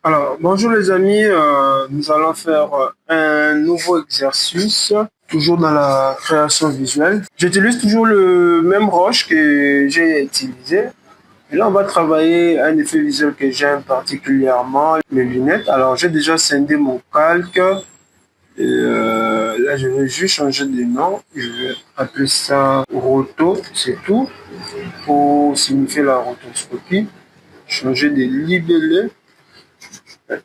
Alors, bonjour les amis, nous allons faire un nouveau exercice, toujours dans la création visuelle. J'utilise toujours le même roche que j'ai utilisé. Et là, on va travailler un effet visuel que j'aime particulièrement, les lunettes. Alors, j'ai déjà scindé mon calque. Et là, je vais juste changer de nom. Je vais appeler ça roto, c'est tout, pour signifier la rotoscopie. Changer de libellé.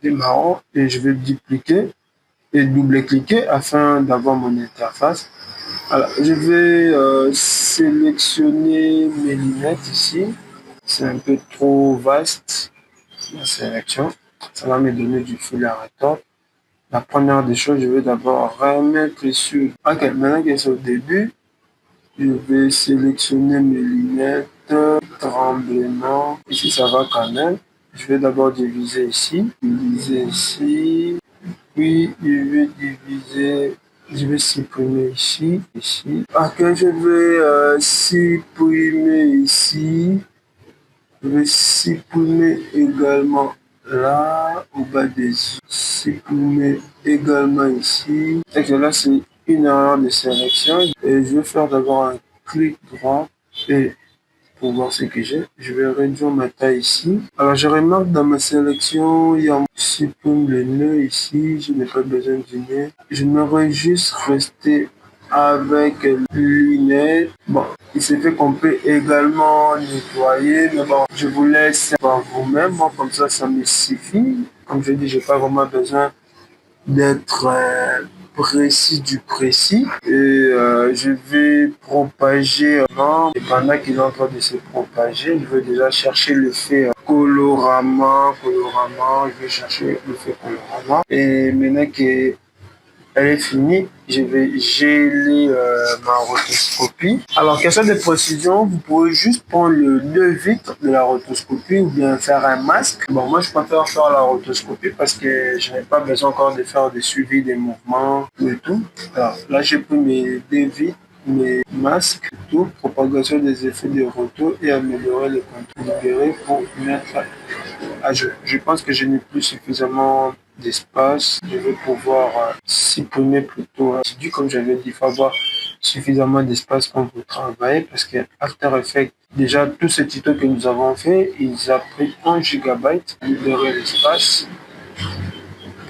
C'est marrant et je vais dupliquer et double-cliquer afin d'avoir mon interface. Alors, je vais sélectionner mes lunettes ici. C'est un peu trop vaste la sélection. Ça va me donner du fil à retordre. La première des choses, je vais d'abord remettre sur. Ok, maintenant que c'est au début, je vais sélectionner mes lunettes, tremblement. Ici, ça va quand même. Je vais d'abord diviser ici, puis je vais supprimer ici. Ok, je vais supprimer ici, je vais supprimer également là, au bas des yeux, supprimer également ici. Et que là, c'est une erreur de sélection et je vais faire d'abord un clic droit et pour voir ce que j'ai. Je vais réduire ma taille ici. Alors, je remarque dans ma sélection, il y a un supprime le nœud ici. Je n'ai pas besoin du nœud. Je m'aurais juste resté avec les lunettes. Bon, il se fait qu'on peut également nettoyer, mais bon, je vous laisse par vous-même. Moi, comme ça me suffit. Comme je dis, j'ai pas vraiment besoin d'être précis du précis et je vais propager et pendant qu'il est en train de se propager, je vais déjà chercher l'effet colorama, je vais chercher l'effet colorama et maintenant que elle est finie, je vais geler ma rotoscopie. Alors, question de précision, vous pouvez juste prendre le 2 vitres de la rotoscopie ou bien faire un masque. Bon, moi, je préfère faire la rotoscopie parce que je n'ai pas besoin encore de faire des suivis des mouvements et tout. Alors, là, j'ai pris mes 2 vitres, mes masques, tout, propagation des effets de roto et améliorer le contour libéré pour mettre à jour. Je pense que je n'ai plus suffisamment d'espace. Je vais pouvoir supprimer plutôt comme j'avais dit, il faut avoir suffisamment d'espace quand vous travaillez parce que After Effects, déjà tout ce tuto que nous avons fait, il a pris 1 gigabyte libérer l'espace.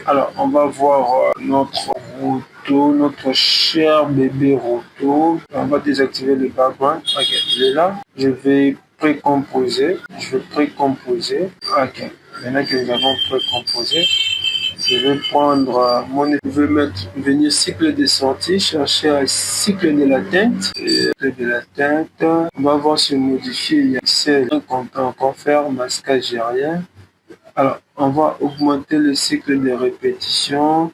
Alors, on va voir notre roto, notre cher bébé roto. On va désactiver le background. Ok, il est là. Je vais précomposer. Ok, maintenant que nous avons précomposé, je vais prendre je vais venir cycle de sortie, chercher un cycle de la teinte. On va voir si modifier. Il y a celle qu'on peut encore faire, masquage aérien. Alors, on va augmenter le cycle de répétition.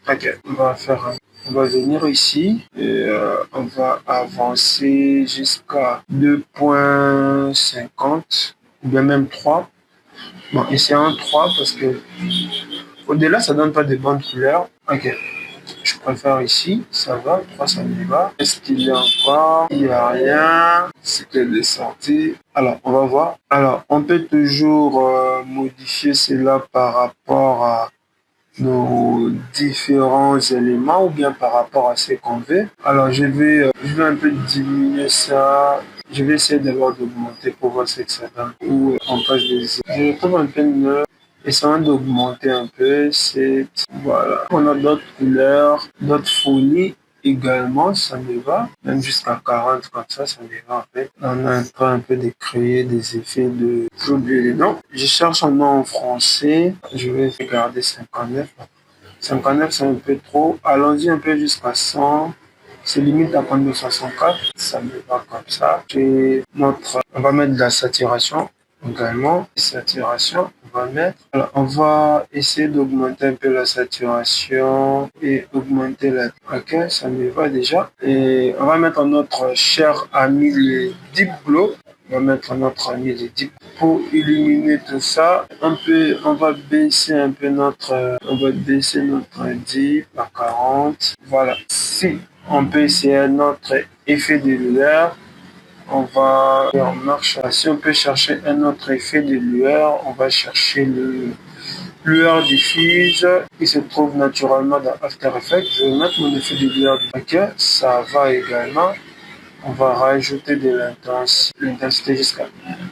Ok, on va venir ici et on va avancer jusqu'à 2,50 ou bien même 3. Bon, essayons 3 parce que au-delà, ça donne pas de bonnes couleurs. Ok, je préfère ici, ça va, 3 ça me va. Est-ce qu'il y a encore? Il n'y a rien. Cycle de sortie. Alors, on va voir. Alors, on peut toujours modifier cela par rapport à nos différents éléments ou bien par rapport à ce qu'on veut. Alors, je vais un peu diminuer ça. Je vais essayer d'abord d'augmenter pour voir ce que ça donne. Ou on passe des... Je trouve un peu mieux. Essayons d'augmenter un peu. Voilà. On a d'autres couleurs, d'autres folies également, ça me va. Même jusqu'à 40 comme ça me va en fait. On est en train un peu de créer des effets de... J'ai oublié les noms. Je cherche un nom en français. Je vais regarder 59. 59 c'est un peu trop. Allons-y un peu jusqu'à 100. C'est limite à prendre 64. Ça me va comme ça. On va mettre de la saturation également. Saturation, alors, on va essayer d'augmenter un peu la saturation et augmenter la... Ok, ça me va déjà. Et on va mettre notre cher ami le Deep Glow. On va mettre notre ami le Deep pour illuminer tout ça. On va baisser un peu on va baisser notre Deep à 40. Voilà. Si on peut essayer notre effet de lueur, on va en marche. Si on peut chercher un autre effet de lueur, on va chercher lueur diffuse qui se trouve naturellement dans After Effects. Je vais mettre mon effet de lueur. Ok, ça va également. On va rajouter de l'intensité jusqu'à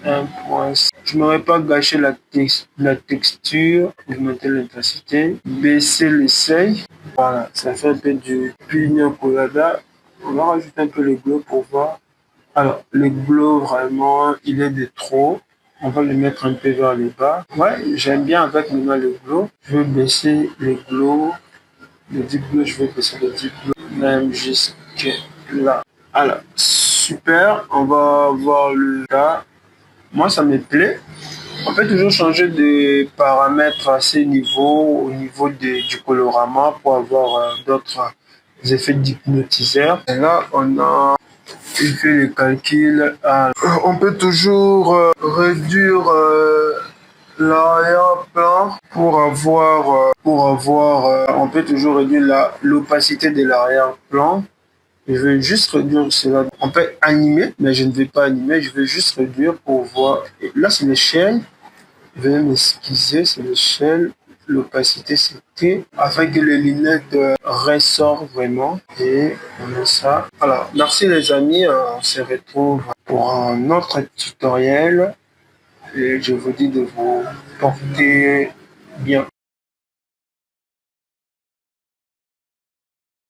1 point. Je n'aurais pas gâché la texture. Augmenter l'intensité. Baisser le seuil. Voilà, ça fait un peu du pina colada. On va rajouter un peu le glow pour voir. Alors, le glow, vraiment, il est de trop. On va le mettre un peu vers le bas. Ouais, j'aime bien avec maintenant le glow. Je vais baisser le glow. Le deep glow, je vais baisser le deep glow. Même jusque là. Alors, super. On va voir le là. Moi, ça me plaît. On peut toujours changer de paramètres à ce niveau, au niveau du colorama pour avoir d'autres effets d'hypnotiseur. Et là, on a fait le calcul. On peut toujours réduire l'arrière-plan on peut toujours réduire l'opacité de l'arrière-plan. Je vais juste réduire cela. On peut animer, mais je ne vais pas animer. Je vais juste réduire pour voir. Et là, c'est l'échelle. Je vais m'excuser, c'est l'échelle. L'opacité, c'est T. Afin que les lunettes ressortent vraiment. Et on met ça. Alors, merci les amis. On se retrouve pour un autre tutoriel. Et je vous dis de vous porter bien.